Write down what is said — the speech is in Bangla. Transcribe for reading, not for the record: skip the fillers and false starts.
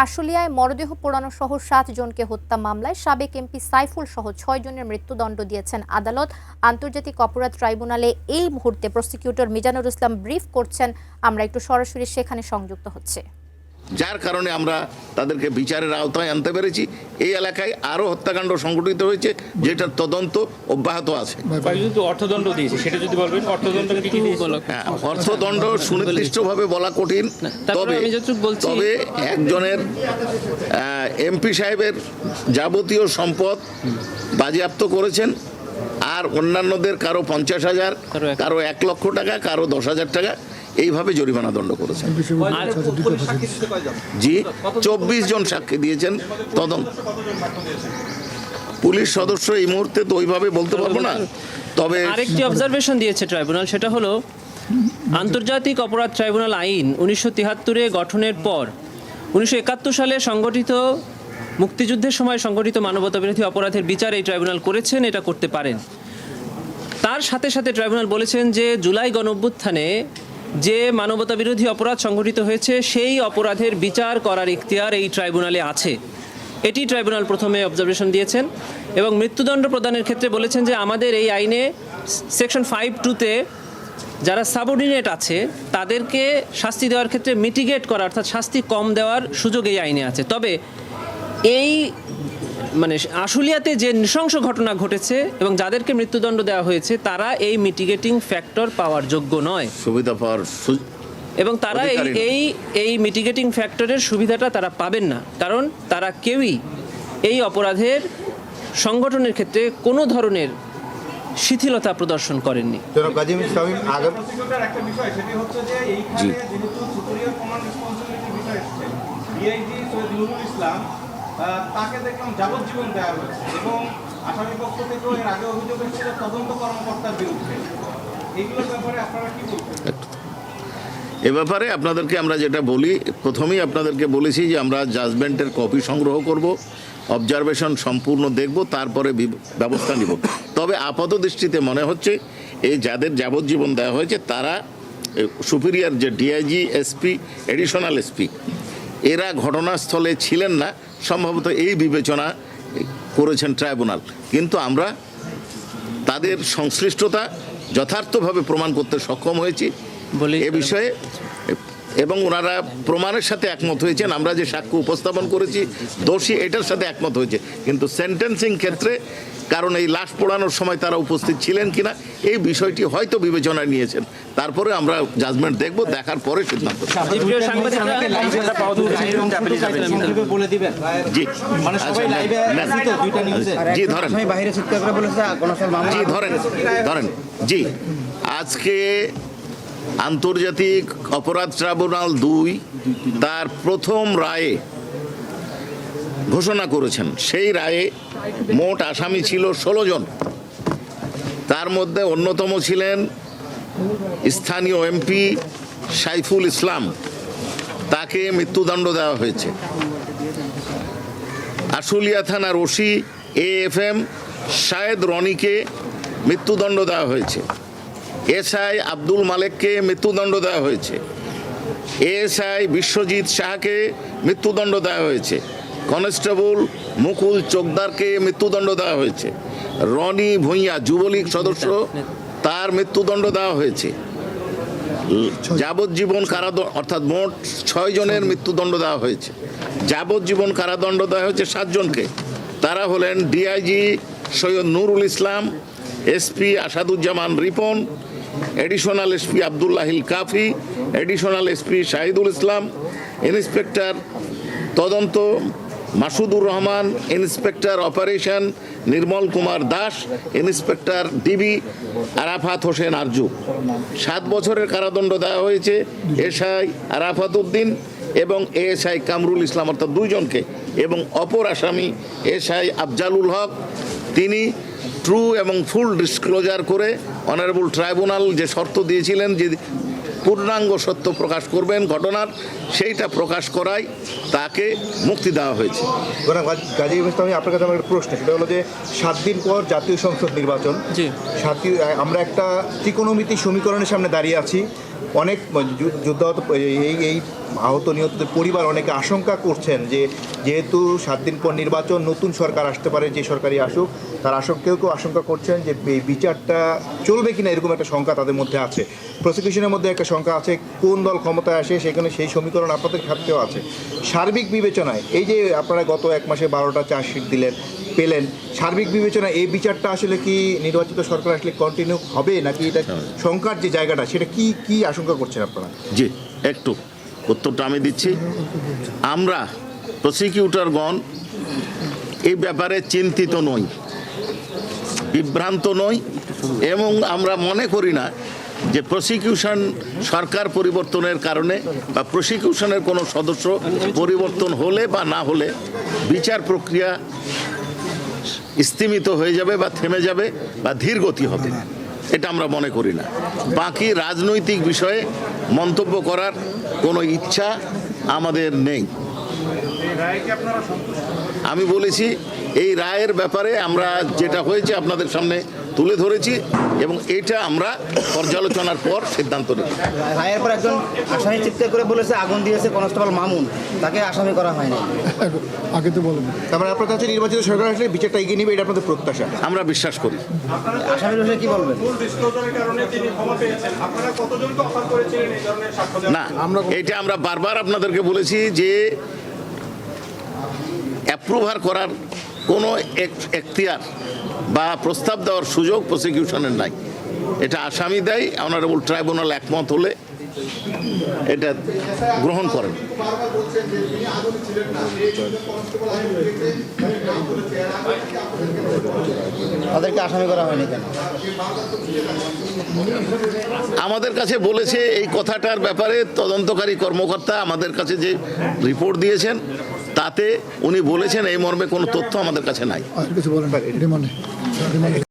আশুলিয়ায় মরদেহ পোড়ানো সহ 7 জনকে হত্যা মামলায় সাবেক এমপি সাইফুল সহ 6 জনের মৃত্যুদণ্ড দিয়েছেন আদালত। আন্তর্জাতিক অপরাধ ট্রাইব্যুনালে এই মুহূর্তে প্রসিকিউটর মিজানুর ইসলাম ব্রিফ করছেন। আমরা একটু সরাসরি সেখানে সংযুক্ত হচ্ছে, যার কারণে আমরা তাদেরকে বিচারের আওতায় আনতে পেরেছি। এই এলাকায় আরও হত্যাকাণ্ড সংঘটিত হয়েছে, যেটার তদন্ত অব্যাহত আছে। অর্থদণ্ড দিয়েছে, সেটা যদি বলবেন। অর্থদণ্ড কি হ্যাঁ, অর্থদণ্ড সুনির্দিষ্টভাবে বলা কঠিন, তবে একজনের এমপি সাহেবের যাবতীয় সম্পদ বাজেয়াপ্ত করেছেন, আর অন্যান্যদের কারো 50,000, কারো 1 লক্ষ টাকা, কারো 10,000 টাকা এইভাবে জরিমানা দণ্ড করেছেন। জি, 24 জন সাক্ষী দিয়েছেন। তদন্ত পুলিশ সদস্য এই মুহূর্তে তো ওইভাবে বলতে পারবো না, তবে আরেকটি অবজারভেশন দিয়েছে ট্রাইব্যুনাল, সেটা হলো আন্তর্জাতিক অপরাধ ট্রাইব্যুনাল আইন 1973-এ গঠনের পর 1971 সালে সংগঠিত মুক্তিযুদ্ধের সময় সংগঠিত মানবতাবিরোধী অপরাধের বিচার এই ট্রাইব্যুনাল করেছেন, এটা করতে পারেন। তার সাথে সাথে ট্রাইব্যুনাল বলেছেন যে জুলাই গণঅভ্যুত্থানে যে মানবতাবিরোধী অপরাধ সংঘটিত হয়েছে সেই অপরাধের বিচার করার ইখতিয়ার এই ট্রাইব্যুনালে আছে। এটি ট্রাইব্যুনাল প্রথমে অবজারভেশন দিয়েছেন এবং মৃত্যুদণ্ড প্রদানের ক্ষেত্রে বলেছেন যে আমাদের এই আইনে সেকশন 5(2)তে যারা সাবঅর্ডিনেট আছে তাদেরকে শাস্তি দেওয়ার ক্ষেত্রে মিটিগেট করা, অর্থাৎ শাস্তি কম দেওয়ার সুযোগ এই আইনে আছে। তবে এই আশুলিয়াতে যে নৃশংস ঘটনা ঘটেছে এবং যাদেরকে মৃত্যুদণ্ড দেওয়া হয়েছে তারা এই মিটিগেটিং ফ্যাক্টর পাওয়ার যোগ্য নয়, সুবিধা পাওয়ার এবং তারা এই মিটিগেটিং ফ্যাক্টরের সুবিধাটা তারা পাবেন না, কারণ তারা কেউই এই অপরাধের সংগঠনের ক্ষেত্রে কোনো ধরনের শিথিলতা প্রদর্শন করেননি। তাকে দেখলাম যাবজ্জীবন দেওয়া হয়েছে এবং আসামি পক্ষ থেকেও এর আগে অভিযোগ এসেছিল তদন্ত কর্মকর্তার বিরুদ্ধে। এইগুলোর ব্যাপারে আপনারা কি বলবেন? এ ব্যাপারে আপনাদেরকে আমরা যেটা বলি, প্রথমেই আপনাদেরকে বলেছি যে আমরা জাজমেন্টের কপি সংগ্রহ করব, অবজারভেশন সম্পূর্ণ দেখব, তারপরে ব্যবস্থা নিব। তবে আপাত দৃষ্টিতে মনে হচ্ছে এই যাদের যাবজ্জীবন দেওয়া হয়েছে তারা সুপিরিয়র যে ডিআইজি, এসপি, এডিশনাল এসপি, এরা ঘটনাস্থলে ছিলেন না, সম্ভবত এই বিবেচনা করেছেন ট্রাইব্যুনাল। কিন্তু আমরা তাদের সংশ্লিষ্টতা যথার্থভাবে প্রমাণ করতে সক্ষম হয়েছি এ বিষয়ে, এবং ওনারা প্রমাণের সাথে একমত হয়েছেন। আমরা যে সাক্ষ্য উপস্থাপন করেছি দোষী এটার সাথে একমত হয়েছে, কিন্তু সেন্টেন্সিং ক্ষেত্রে কারণ এই লাশ পোড়ানোর সময় তারা উপস্থিত ছিলেন কিনা এই বিষয়টি হয়তো বিবেচনায় নিয়েছেন। তারপরে আমরা জাজমেন্ট দেখব, দেখার পরে সিদ্ধান্ত। জি, আজকে আন্তর্জাতিক অপরাধ ট্রাইব্যুনাল 2 তার প্রথম রায়ে ঘোষণা করেছেন। সেই রায়ে মোট আসামি ছিল 16 জন। তার মধ্যে অন্যতম ছিলেন স্থানীয় এমপি সাইফুল ইসলাম, তাকে মৃত্যুদণ্ড দেওয়া হয়েছে। আশুলিয়া থানার ওসি AFM শাহেদ রনিকে মৃত্যুদণ্ড দেওয়া হয়েছে। এসআই আব্দুল মালেককে মৃত্যুদণ্ড দেওয়া হয়েছে। এএসআই বিশ্বজিৎ শাহকে মৃত্যুদণ্ড দেওয়া হয়েছে। কনস্টেবল মুকুল চোকদারকে মৃত্যুদণ্ড দেওয়া হয়েছে। রনি ভূঁইয়া যুবলীগ সদস্য, তার মৃত্যুদণ্ড দেওয়া হয়েছে। যাবজ্জীবন কারাদণ্ড, অর্থাৎ মোট 6 জনের মৃত্যুদণ্ড দেওয়া হয়েছে। যাবজ্জীবন কারাদণ্ড দেওয়া হয়েছে 7 জনকে। তারা হলেন DIG Syed Nurul Islam, SP Asaduzzaman Ripon, additional SP Abdullahil Kafi, additional SP Shahidul Islam, inspector তদন্ত Masudur Rahman, inspector operation Nirmal Kumar Das, inspector DB Arafat Hossain Arzu. 7 বছরের কারাদণ্ড দেওয়া হয়েছে এসআই আরাফাত উদ্দিন এবং এএসআই কামরুল ইসলাম, অর্থাৎ 2 জনকে। এবং অপর আসামি এসআই আফজালুল হক, তিনি ট্রু এবং ফুল ডিসক্লোজার করে অনারেবল ট্রাইব্যুনাল যে শর্ত দিয়েছিলেন যে পূর্ণাঙ্গ সত্য প্রকাশ করবেন ঘটনার, সেইটা প্রকাশ করায় তাকে মুক্তি দেওয়া হয়েছে। গাজী ইসলামী, আপনার কাছে আমার একটা প্রশ্ন, সেটা হলো যে 7 দিন পর জাতীয় সংসদ নির্বাচন, আমরা একটা ত্রিকোণমিতি সমীকরণের সামনে দাঁড়িয়ে আছি। অনেক যুদ্ধাহত এই আহত নিহতদের পরিবার অনেকে আশঙ্কা করছেন যে যেহেতু 7 দিন পর নির্বাচন, নতুন সরকার আসতে পারে, যে সরকারই আসুক, তার কেউ আশঙ্কা করছেন যে এই বিচারটা চলবে কিনা, এরকম একটা শঙ্কা তাদের মধ্যে আছে। প্রসিকিউশনের মধ্যে একটা শঙ্কা আছে, কোন দল ক্ষমতায় আসে সেখানে সেই সমীকরণ আপনাদের ক্ষেত্রেও আছে। সার্বিক বিবেচনায় এই যে আপনারা গত 1 মাসে 12টা চার্জশিট পেলেন, সার্বিক বিবেচনায় এই বিচারটা আসলে কি নির্বাচিত সরকার আসলে কন্টিনিউ হবে, নাকি এটা শঙ্কার যে জায়গাটা সেটা কি আশঙ্কা করছেন আপনারা? জি, একটু উত্তরটা আমি দিচ্ছি। আমরা প্রসিকিউটরগণ এই ব্যাপারে চিন্তিত নই, বিভ্রান্ত নই, এবং আমরা মনে করি না যে প্রসিকিউশন সরকার পরিবর্তনের কারণে বা প্রসিকিউশনের কোনো সদস্য পরিবর্তন হলে বা না হলে বিচার প্রক্রিয়া স্থিমিত হয়ে যাবে বা থেমে যাবে বা ধীরগতি হবে, এটা আমরা মনে করি না। বাকি রাজনৈতিক বিষয়ে মন্তব্য করার কোনো ইচ্ছা আমাদের নেই। আমি বলেছি এই রায়ের ব্যাপারে আমরা যেটা হয়েছে আপনাদের সামনে তুলে ধরেছি, এবং এটা আমরা পর্যালোচনার পর সিদ্ধান্ত নেব। রায়ের পর একজন আসামি চিৎকার করে বলেছে আগুন দিয়েছে কনস্টেবল মামুন, তাকে আসামি করা হয়নি। আগে তো বলেন। তারপরে আপনার কাছে নির্বাচিত সরকার আসলে বিচারটা এগিয়ে নেবে, এটা আপনাদের প্রত্যাশা? আমরা বিশ্বাস করি। আসামির বিষয়ে কি বলবেন? ফুল ডিসক্লোজারের কারণে তিনি ক্ষমা পেয়েছেন, আপনারা কতজনকে অফার করেছিলেন এই ধরনের সাক্ষ্য দেওয়ার? না, এটা আমরা বারবার আপনাদেরকে বলেছি যে অ্যাপ্রুভার করার কোনো এখতিয়ার বা প্রস্তাব দেওয়ার সুযোগ প্রসিকিউশনের নাই। এটা আসামি দেয়, অনারেবল ট্রাইব্যুনাল একমত হলে এটা গ্রহণ করেন। তাদেরকে আসামি করা হয়নি কেন? আমাদের কাছে বলেছে এই কথাটার ব্যাপারে তদন্তকারী কর্মকর্তা আমাদের কাছে যে রিপোর্ট দিয়েছেন তাতে উনি বলেছেন এই মর্মে কোনো তথ্য আমাদের কাছে নাই। আর কিছু বলেন রিমান্ডে